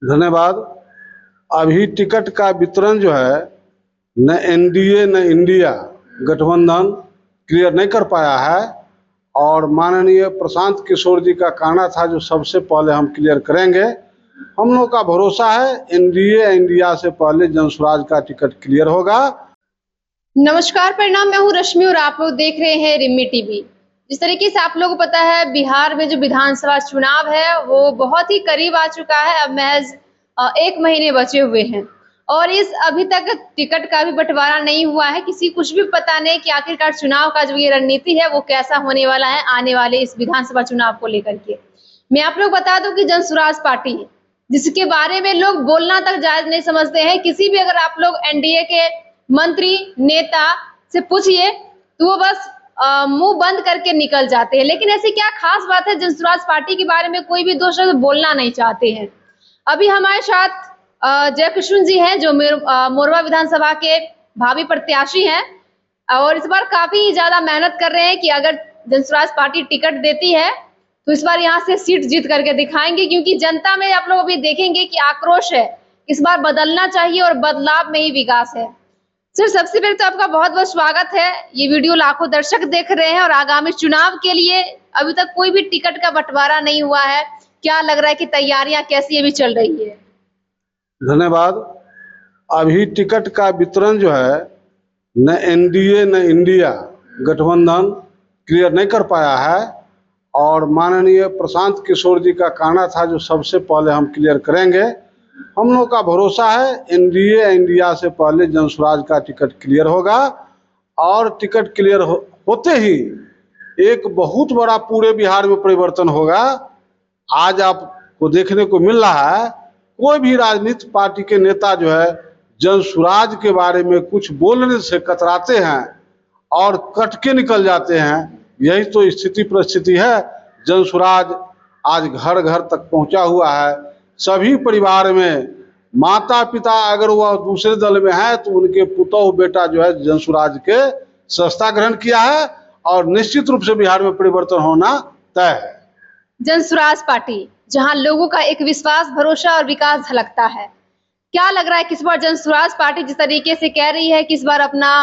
धन्यवाद। अभी टिकट का वितरण जो है न एनडीए न इंडिया गठबंधन क्लियर नहीं कर पाया है और माननीय प्रशांत किशोर जी का कहना था जो सबसे पहले हम क्लियर करेंगे। हम लोग का भरोसा है एनडीए इंडिया से पहले जनसुराज का टिकट क्लियर होगा। नमस्कार, प्रणाम। मैं हूँ रश्मि और आप लोग देख रहे हैं रिम्मी टीवी। जिस तरीके से आप लोगों को पता है, बिहार में जो विधानसभा चुनाव है वो बहुत ही करीब आ चुका है। अब महज 1 महीने बचे हुए हैं और इस अभी तक टिकट का भी बंटवारा नहीं हुआ है। किसी कुछ भी पता नहीं कि आखिरकार चुनाव का जो ये रणनीति है वो कैसा होने वाला है आने वाले इस विधानसभा चुनाव को लेकर के। मैं आप लोग बता दूं कि जनसुराज पार्टी है जिसके बारे में लोग बोलना तक जायज नहीं समझते हैं। किसी भी अगर आप लोग एनडीए के मंत्री नेता से पूछिए तो वो बस मुंह बंद करके निकल जाते हैं। लेकिन ऐसी क्या खास बात है जनसुराज पार्टी के बारे में कोई भी दो शब्द बोलना नहीं चाहते हैं। अभी हमारे साथ जयकृष्ण जी हैं जो मोरवा विधानसभा के भावी प्रत्याशी हैं और इस बार काफी ज्यादा मेहनत कर रहे हैं कि अगर जनसुराज पार्टी टिकट देती है तो इस बार यहाँ से सीट जीत करके दिखाएंगे, क्योंकि जनता में आप लोग अभी देखेंगे कि आक्रोश है। इस बार बदलना चाहिए और बदलाव में ही विकास है। सर, सबसे पहले तो आपका बहुत बहुत स्वागत है। ये वीडियो लाखों दर्शक देख रहे हैं और आगामी चुनाव के लिए अभी तक कोई भी टिकट का बंटवारा नहीं हुआ है। क्या लग रहा है कि तैयारियां कैसी अभी चल रही है? धन्यवाद। अभी टिकट का वितरण जो है न एनडीए न इंडिया गठबंधन क्लियर नहीं कर पाया है और माननीय प्रशांत किशोर जी का कहना था जो सबसे पहले हम क्लियर करेंगे। हम लोग का भरोसा है एनडीए इंडिया से पहले जनसुराज का टिकट क्लियर होगा और टिकट क्लियर होते ही एक बहुत बड़ा पूरे बिहार में परिवर्तन होगा। आज आपको देखने को मिल रहा है कोई भी राजनीतिक पार्टी के नेता जो है जनसुराज के बारे में कुछ बोलने से कतराते हैं और कट के निकल जाते हैं। यही तो स्थिति परिस्थिति है। जनसुराज आज घर घर तक पहुंचा हुआ है। सभी परिवार में माता पिता अगर वह दूसरे दल में है तो उनके पुतौह बेटा जो है जनसुराज के सत्ता ग्रहण किया है और निश्चित रूप से बिहार में परिवर्तन होना तय है। जनसुराज पार्टी जहां लोगों का एक विश्वास, भरोसा और विकास झलकता है, क्या लग रहा है कि इस बार जनसुराज पार्टी जिस तरीके से कह रही है कि इस बार अपना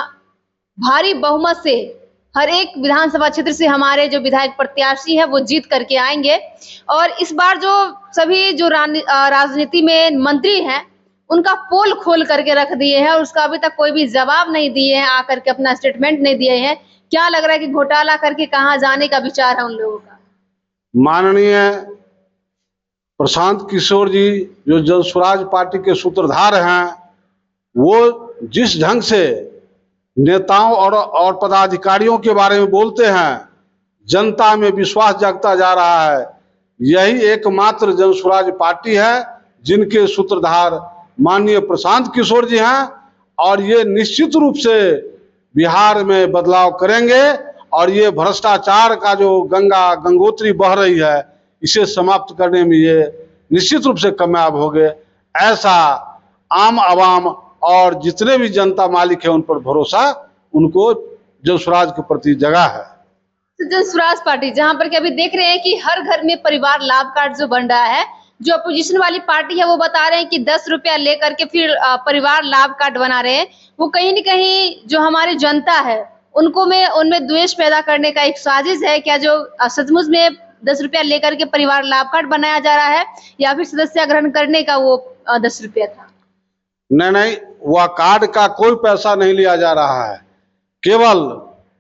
भारी बहुमत से हर एक विधानसभा क्षेत्र से हमारे जो विधायक प्रत्याशी हैं वो जीत करके आएंगे और इस बार जो सभी जो राजनीति में मंत्री हैं उनका पोल खोल करके रख दिए हैं और उसका अभी तक कोई भी जवाब नहीं दिए हैं, आकर के अपना स्टेटमेंट नहीं दिए हैं। क्या लग रहा है कि घोटाला करके कहाँ जाने का विचार है उन लोगों का? माननीय प्रशांत किशोर जी जो जनसुराज पार्टी के सूत्रधार हैं वो जिस ढंग से नेताओं और पदाधिकारियों के बारे में बोलते हैं, जनता में विश्वास जगता जा रहा है। यही एकमात्र जनसुराज पार्टी है जिनके सूत्रधार माननीय प्रशांत किशोर जी हैं और ये निश्चित रूप से बिहार में बदलाव करेंगे और ये भ्रष्टाचार का जो गंगोत्री बह रही है इसे समाप्त करने में ये निश्चित रूप से कामयाब होंगे। ऐसा आम आवाम और जितने भी जनता मालिक है उन पर भरोसा उनको जनसुराज के प्रति जगह है। तो जनसुराज पार्टी जहां पर कि अभी देख रहे हैं कि हर घर में परिवार लाभ कार्ड जो बन रहा है, जो अपोजिशन वाली पार्टी है वो बता रहे हैं कि 10 रुपया लेकर के फिर परिवार लाभ कार्ड बना रहे हैं। वो कहीं न कहीं जो हमारी जनता है उनमें द्वेष पैदा करने का एक साजिश है क्या? जो सचमुच में 10 रुपया लेकर के परिवार लाभ कार्ड बनाया जा रहा है या फिर सदस्य ग्रहण करने का वो 10 रुपया था? नहीं, वह कार्ड का कोई पैसा नहीं लिया जा रहा है। केवल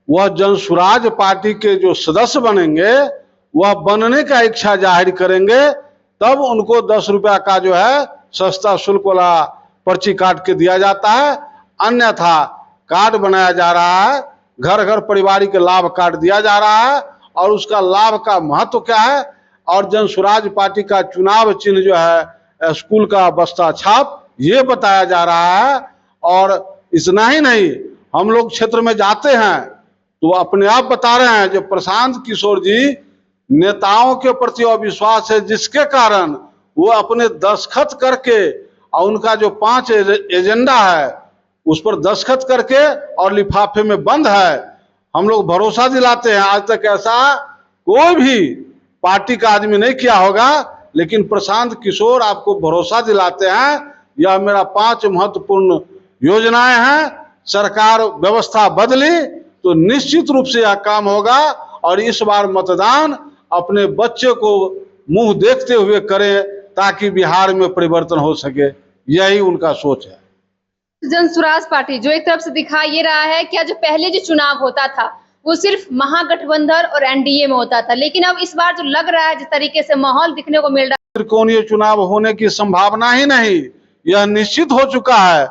वह जनसुराज पार्टी के जो सदस्य बनेंगे वह बनने का इच्छा जाहिर करेंगे तब उनको 10 रुपया का जो है सस्ता शुल्क वाला पर्ची काट के दिया जाता है। अन्यथा कार्ड बनाया जा रहा है, घर घर पारिवारिक लाभ कार्ड दिया जा रहा है और उसका लाभ का महत्व क्या है। और जनसुराज पार्टी का चुनाव चिन्ह जो है स्कूल का बस्ता छाप ये बताया जा रहा है। और इतना ही नहीं, हम लोग क्षेत्र में जाते हैं तो अपने आप बता रहे हैं जो प्रशांत किशोर जी नेताओं के प्रति अविश्वास है जिसके कारण वो अपने दस्तखत करके और उनका जो 5 एजेंडा है उस पर दस्तखत करके और लिफाफे में बंद है। हम लोग भरोसा दिलाते हैं आज तक ऐसा कोई भी पार्टी का आदमी नहीं किया होगा, लेकिन प्रशांत किशोर आपको भरोसा दिलाते हैं यह मेरा 5 महत्वपूर्ण योजनाएं हैं, सरकार व्यवस्था बदली तो निश्चित रूप से यह काम होगा और इस बार मतदान अपने बच्चे को मुंह देखते हुए करें ताकि बिहार में परिवर्तन हो सके, यही उनका सोच है। जन स्वराज पार्टी जो एक तरफ से दिखा ये रहा है क्या जो पहले जो चुनाव होता था वो सिर्फ महागठबंधन और एनडीए में होता था, लेकिन अब इस बार जो लग रहा है जिस तरीके से माहौल दिखने को मिल रहा है त्रिकोणीय चुनाव होने की संभावना ही नहीं, यह निश्चित हो चुका है।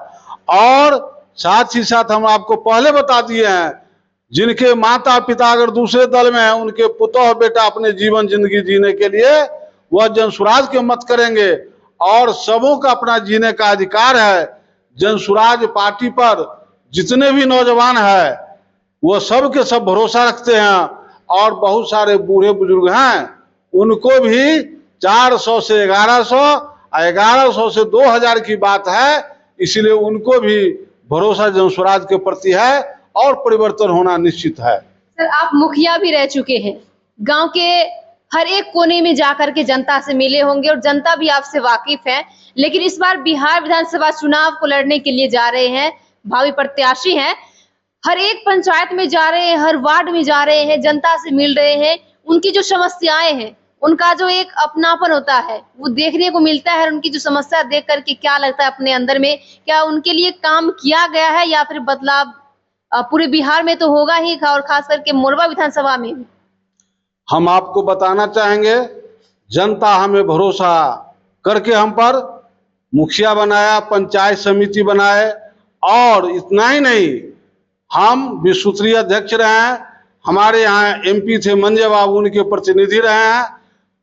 और साथ ही साथ हम आपको पहले बता दिए हैं जिनके माता पिता अगर दूसरे दल में हैं उनके पुतौह बेटा अपने जीवन जिंदगी जीने के लिए वह जन स्वराज के मत करेंगे और सबों का अपना जीने का अधिकार है। जन स्वराज पार्टी पर जितने भी नौजवान हैं वो सब के सब भरोसा रखते हैं और बहुत सारे बूढ़े बुजुर्ग हैं उनको भी 400 से 1100 1100 से 2000 की बात है, इसलिए उनको भी भरोसा जन स्वराज के प्रति है और परिवर्तन होना निश्चित है। सर आप मुखिया भी रह चुके हैं, गांव के हर एक कोने में जाकर के जनता से मिले होंगे और जनता भी आपसे वाकिफ है, लेकिन इस बार बिहार विधानसभा चुनाव को लड़ने के लिए जा रहे हैं, भावी प्रत्याशी हैं, हर एक पंचायत में जा रहे हैं, हर वार्ड में जा रहे हैं, जनता से मिल रहे हैं, उनकी जो समस्याएं हैं उनका जो एक अपनापन होता है वो देखने को मिलता है। उनकी जो समस्या देख करके क्या लगता है अपने अंदर में, क्या उनके लिए काम किया गया है या फिर बदलाव पूरे बिहार में तो होगा ही और खास करके मोरवा विधानसभा में भी? हम आपको बताना चाहेंगे जनता हमें भरोसा करके हम पर मुखिया बनाया, पंचायत समिति बनाए और इतना ही नहीं हम विश्वस्तरीय अध्यक्ष रहे हैं, हमारे यहाँ एमपी थे मंजे बाबू उनके प्रतिनिधि रहे हैं,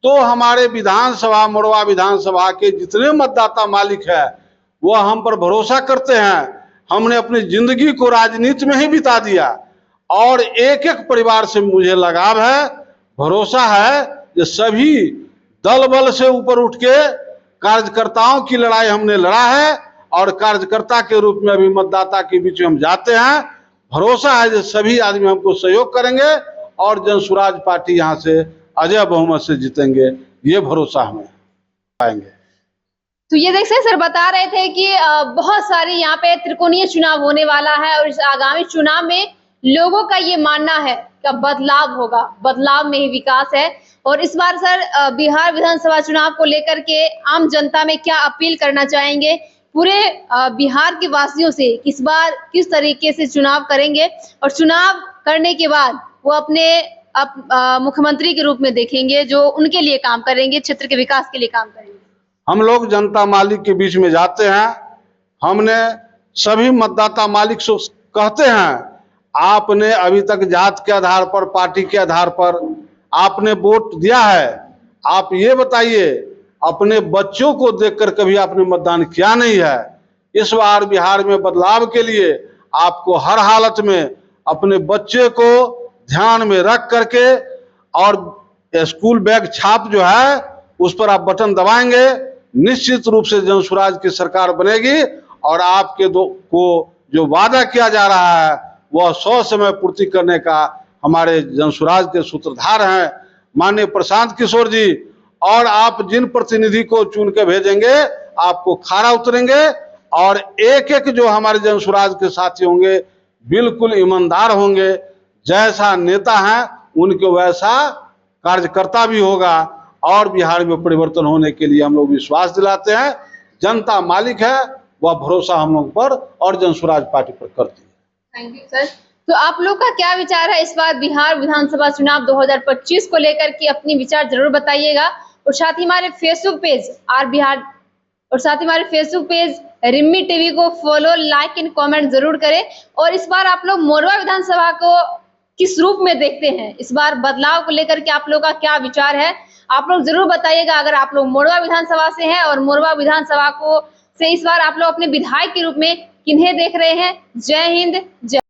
तो हमारे विधानसभा मोरवा विधानसभा के जितने मतदाता मालिक है वह हम पर भरोसा करते हैं। हमने अपनी जिंदगी को राजनीति में ही बिता दिया और एक एक परिवार से मुझे लगाव है, भरोसा है कि सभी दल बल से ऊपर उठ के कार्यकर्ताओं की लड़ाई हमने लड़ा है और कार्यकर्ता के रूप में अभी मतदाता के बीच में हम जाते हैं। भरोसा है कि सभी आदमी हमको सहयोग करेंगे और जन स्वराज पार्टी यहाँ से अजय बहुमत से जीतेंगे, ये भरोसा हमें पाएंगे। तो ये देख सकते सर बता रहे थे कि बहुत सारी यहाँ पे त्रिकोणीय चुनाव होने वाला है और इस आगामी चुनाव में लोगों का ये मानना है कि बदलाव होगा, बदलाव में ही विकास है। और इस बार सर बिहार विधानसभा चुनाव को लेकर के आम जनता में क्या अपील करना चाहेंगे पूरे बिहार के वासियों से, इस बार किस तरीके से चुनाव करेंगे और चुनाव करने के बाद वो अपने मुख्यमंत्री के रूप में देखेंगे जो उनके लिए काम करेंगे, क्षेत्र के विकास के लिए काम करेंगे? हम लोग जनता मालिक के बीच में जाते हैं, हमने सभी मतदाता मालिक से कहते हैं आपने अभी तक जात के आधार पर, पार्टी के आधार पर आपने वोट दिया है, आप ये बताइए अपने बच्चों को देखकर कभी आपने मतदान किया नहीं है। इस बार बिहार में बदलाव के लिए आपको हर हालत में अपने बच्चे को ध्यान में रख करके और स्कूल बैग छाप जो है उस पर आप बटन दबाएंगे, निश्चित रूप से जन स्वराज की सरकार बनेगी और आपके को जो वादा किया जा रहा है वह 100 समय पूर्ति करने का हमारे जन स्वराज के सूत्रधार हैं माननीय प्रशांत किशोर जी। और आप जिन प्रतिनिधि को चुन के भेजेंगे आपको खारा उतरेंगे और एक एक जो हमारे जन स्वराज के साथी होंगे बिल्कुल ईमानदार होंगे, जैसा नेता है उनके वैसा कार्यकर्ता भी होगा और बिहार में परिवर्तन होने के लिए हम लोग विश्वास दिलाते हैं। जनता मालिक है, वह भरोसा हम लोग पर और जन स्वराज पार्टी पर करती है। Thank you sir. तो आप लोग का क्या विचार है इस बार बिहार विधानसभा चुनाव 2025 को लेकर के? अपनी विचार जरूर बताइएगा और साथ ही हमारे फेसबुक पेज आर बिहार और साथ ही हमारे फेसबुक पेज रिम्मी टीवी को फॉलो, लाइक एंड कमेंट जरूर करें। और इस बार आप लोग मोरवा विधानसभा को किस रूप में देखते हैं, इस बार बदलाव को लेकर के आप लोग का क्या विचार है, आप लोग जरूर बताइएगा। अगर आप लोग मोरवा विधानसभा से हैं और मोरवा विधानसभा को से इस बार आप लोग अपने विधायक के रूप में किन्हें देख रहे हैं? जय हिंद, जय